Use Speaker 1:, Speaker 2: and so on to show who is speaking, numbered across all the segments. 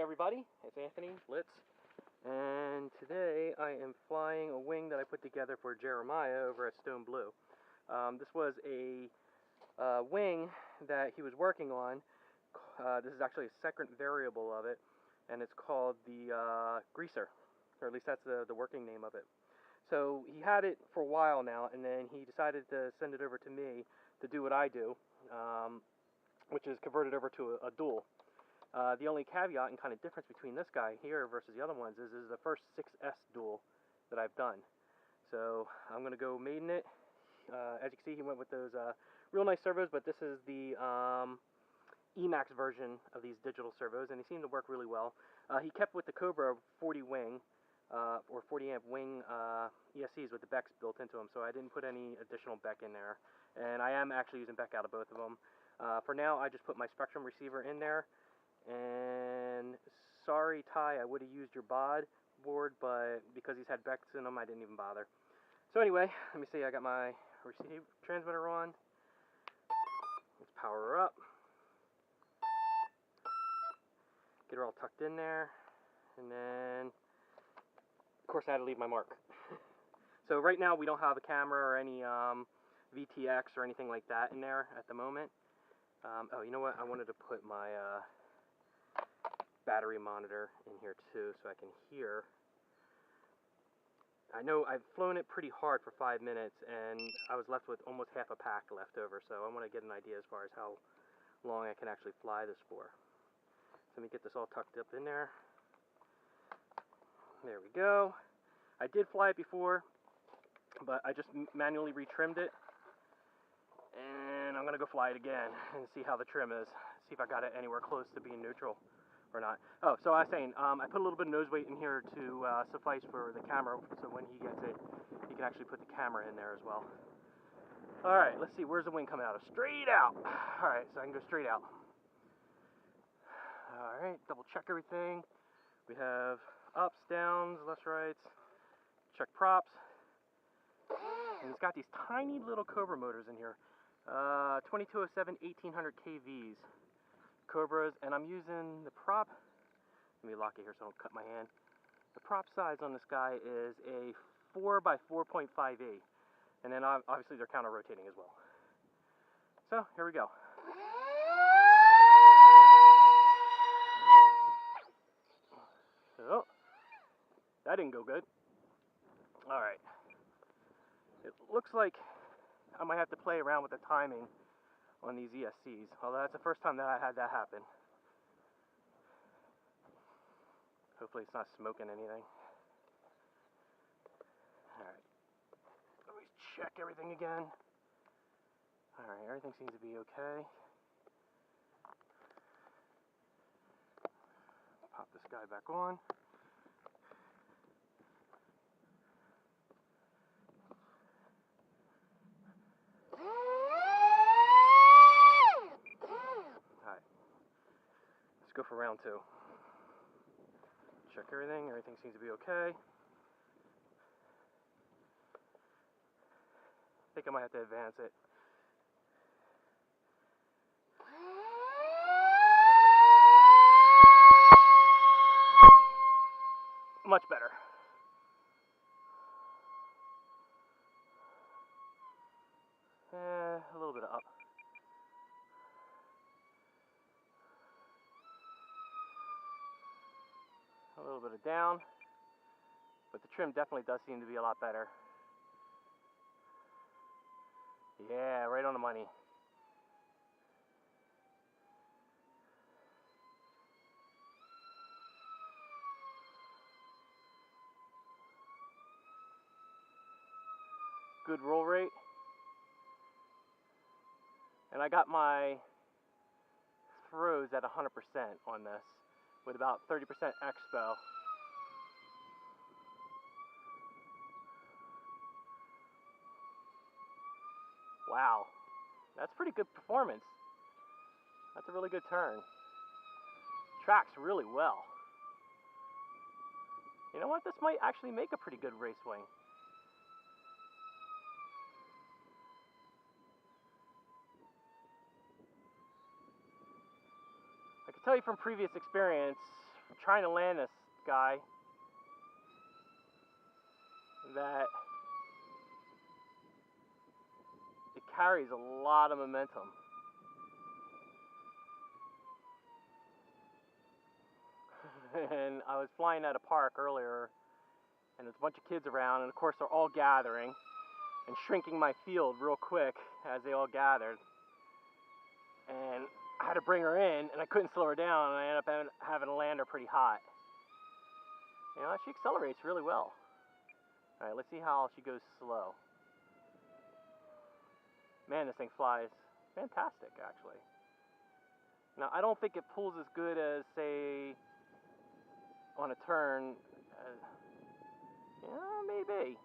Speaker 1: everybody, it's Anthony Litz, and today I am flying a wing that I put together for Jeremiah over at Stone Blue. This was a wing that he was working on. This is actually a second variable of it, and it's called the Greaser, or at least that's the working name of it. So he had it for a while now, and then he decided to send it over to me to do what I do, which is convert it over to a dual. The only caveat and kind of difference between this guy here versus the other ones is this is the first 6S dual that I've done. So I'm going to go maiden it. As you can see, he went with those real nice servos, but this is the Emax version of these digital servos, and they seem to work really well. He kept with the Cobra 40 wing, or 40 amp wing ESCs with the Becks built into them, so I didn't put any additional Beck in there. And I am actually using Beck out of both of them. For now, I just put my Spectrum receiver in there. And sorry, Ty, I would have used your bod board, but because he's had Becks in them, I didn't even bother. So anyway, let me see. I got my receive transmitter on. Let's power her up. Get her all tucked in there, and then, of course, I had to leave my mark. So right now, we don't have a camera or any VTX or anything like that in there at the moment. Oh, you know what? I wanted to put my battery monitor in here too, so I can hear. I know I've flown it pretty hard for 5 minutes, and I was left with almost half a pack left over, so I want to get an idea as far as how long I can actually fly this for. So let me get this all tucked up in there. There we go. I did fly it before, but I just manually retrimmed it, and I'm going to go fly it again and see how the trim is, see if I got it anywhere close to being neutral or not. Oh, so I was saying, I put a little bit of nose weight in here to suffice for the camera, so when he gets it, he can actually put the camera in there as well. Alright, let's see, where's the wing coming out of? Straight out! Alright, so I can go straight out. Alright, double check everything. We have ups, downs, lefts, rights. Check props. And it's got these tiny little Cobra motors in here. 2207 1800 kVs. Cobras, and I'm using the prop. Let me lock it here so I don't cut my hand. The prop size on this guy is a 4x4.5E, and then obviously they're counter rotating as well. So here we go. So that didn't go good. All right. It looks like I might have to play around with the timing on these ESCs, although that's the first time that I had that happen. Hopefully it's not smoking anything. Alright, let me check everything again. Alright, everything seems to be okay. Pop this guy back on. Go for round 2. Check everything. Everything seems to be okay. I think I might have to advance it. Much better. A little bit of up. A little bit of down, but the trim definitely does seem to be a lot better. Yeah, right on the money. Good roll rate. And I got my throws at 100% on this, with about 30% expo. Wow, that's pretty good performance. That's a really good turn. Tracks really well. You know what, this might actually make a pretty good race wing. I can tell you from previous experience, trying to land this guy that it carries a lot of momentum. And I was flying at a park earlier, and there's a bunch of kids around, and of course they're all gathering and shrinking my field real quick as they all gathered. And I had to bring her in, and I couldn't slow her down, and I ended up having to land her pretty hot. You know, she accelerates really well. Alright, let's see how she goes slow. Man, this thing flies fantastic, actually. Now, I don't think it pulls as good as, say, on a turn, maybe,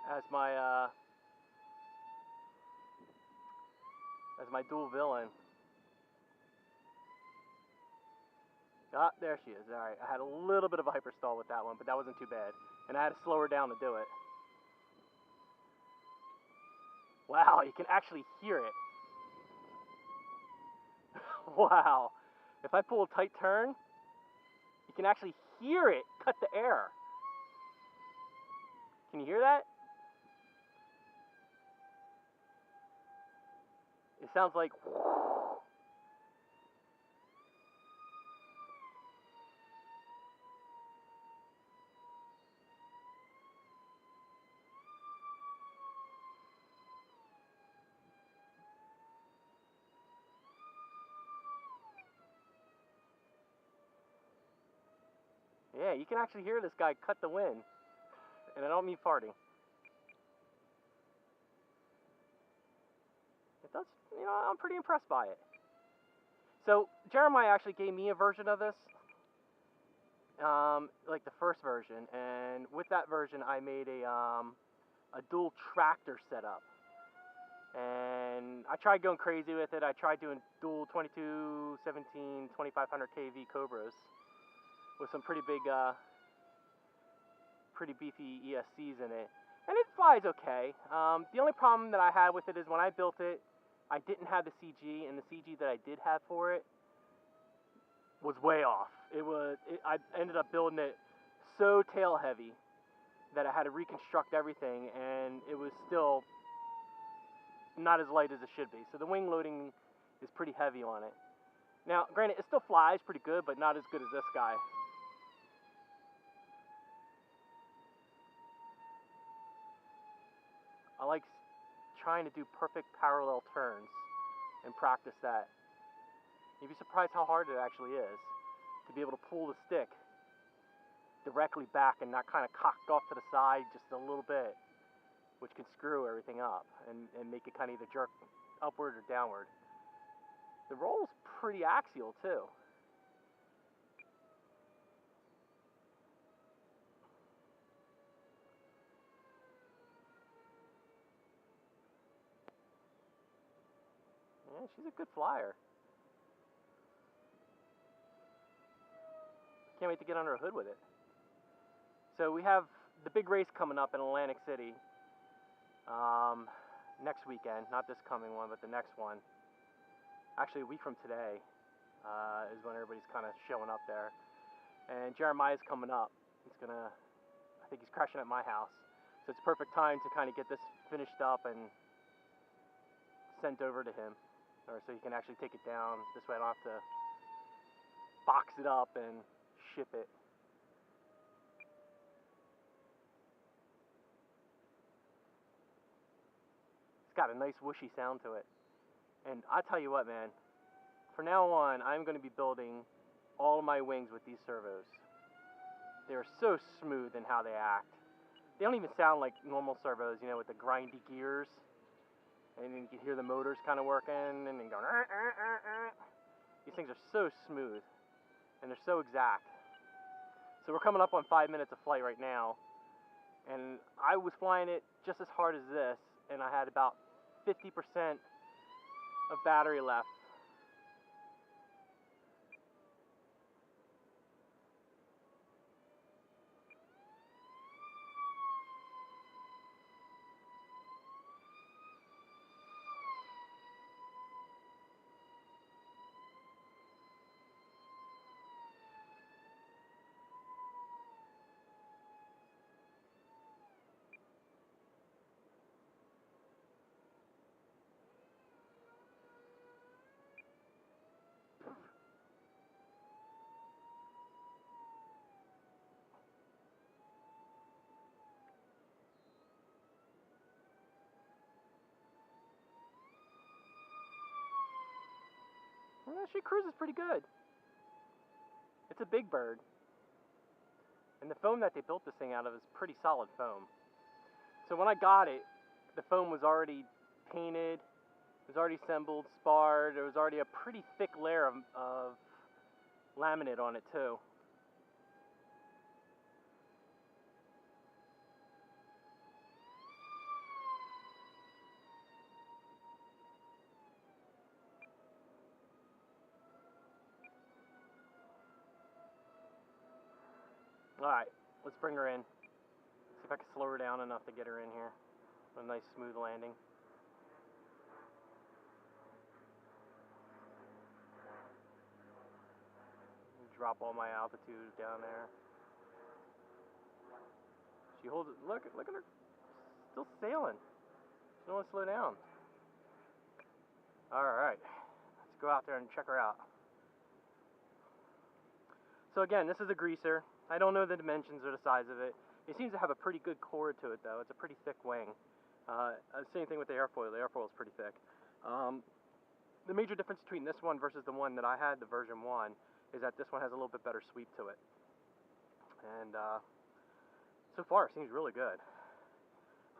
Speaker 1: as my dual villain. Ah, there she is. Alright, I had a little bit of a hyperstall with that one, but that wasn't too bad. And I had to slow her down to do it. Wow, you can actually hear it. Wow. If I pull a tight turn, you can actually hear it cut the air. Can you hear that? It sounds like... Yeah, you can actually hear this guy cut the wind. And I don't mean farting. It does, you know, I'm pretty impressed by it. So, Jeremiah actually gave me a version of this, like the first version, and with that version I made a dual tractor setup. And I tried going crazy with it. I tried doing dual 22, 17, 2500 kV Cobras with some pretty big, pretty beefy ESCs in it. And it flies okay. The only problem that I had with it is when I built it, I didn't have the CG, and the CG that I did have for it was way off. I ended up building it so tail heavy that I had to reconstruct everything, and it was still not as light as it should be. So the wing loading is pretty heavy on it. Now, granted, it still flies pretty good, but not as good as this guy. I like trying to do perfect parallel turns and practice that. You'd be surprised how hard it actually is to be able to pull the stick directly back and not kind of cocked off to the side just a little bit, which can screw everything up and make it kind of either jerk upward or downward. The roll's pretty axial too. Yeah, she's a good flyer. Can't wait to get under a hood with it. So we have the big race coming up in Atlantic City next weekend. Not this coming one, but the next one. Actually, a week from today is when everybody's kind of showing up there. And Jeremiah's coming up. I think he's crashing at my house. So it's perfect time to kind of get this finished up and sent over to him. Or so he can actually take it down. This way I don't have to box it up and ship it. It's got a nice whooshy sound to it. And I tell you what, man, from now on, I'm going to be building all of my wings with these servos. They're so smooth in how they act. They don't even sound like normal servos, you know, with the grindy gears. And you can hear the motors kind of working and then going. These things are so smooth and they're so exact. So we're coming up on 5 minutes of flight right now, and I was flying it just as hard as this, and I had about 50% of battery left. she cruises pretty good. It's a big bird. And the foam that they built this thing out of is pretty solid foam. So when I got it, the foam was already painted, it was already assembled, sparred, there was already a pretty thick layer of laminate on it too. Alright, let's bring her in. See if I can slow her down enough to get her in here. A nice smooth landing. Drop all my altitude down there. She holds it. Look at her. Still sailing. She don't want to slow down. Alright. Let's go out there and check her out. So again, this is a greaser. I don't know the dimensions or the size of it. It seems to have a pretty good core to it though. It's a pretty thick wing. Same thing with the airfoil. The airfoil is pretty thick. The major difference between this one versus the one that I had, the version 1, is that this one has a little bit better sweep to it. And so far it seems really good.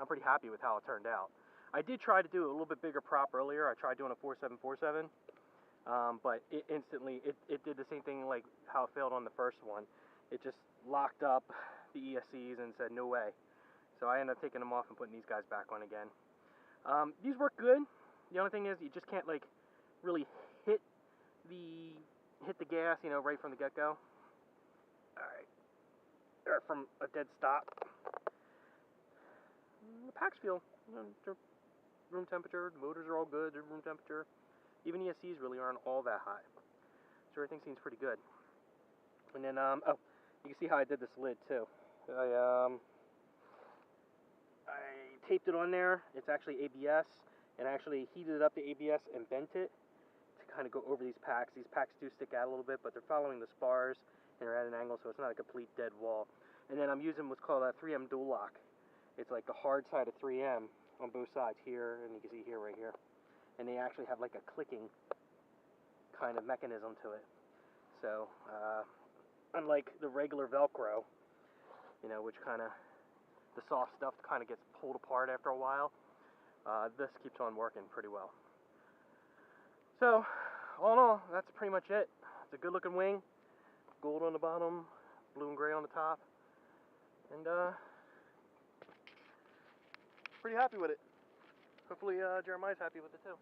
Speaker 1: I'm pretty happy with how it turned out. I did try to do a little bit bigger prop earlier. I tried doing a 4747, but it instantly, it did the same thing like how it failed on the first one. It just locked up the ESCs and said no way. So I ended up taking them off and putting these guys back on again. These work good. The only thing is you just can't like really hit the gas, you know, right from the get-go. Alright. Or from a dead stop. The packs feel, you know, they're room temperature. The motors are all good. They're room temperature. Even ESCs really aren't all that high. So everything seems pretty good. And then, oh, you can see how I did this lid too. I taped it on there. It's actually ABS, and I actually heated up the ABS and bent it to kind of go over these packs. These packs do stick out a little bit, but they're following the spars and they're at an angle, so it's not a complete dead wall. And then I'm using what's called a 3M dual lock. It's like the hard side of 3M on both sides here, and you can see here, right here. And they actually have like a clicking kind of mechanism to it. So, unlike the regular Velcro, you know, which kind of, the soft stuff kind of gets pulled apart after a while, this keeps on working pretty well. So, all in all, that's pretty much it. It's a good looking wing, gold on the bottom, blue and gray on the top, and pretty happy with it. Hopefully Jeremiah's happy with it too.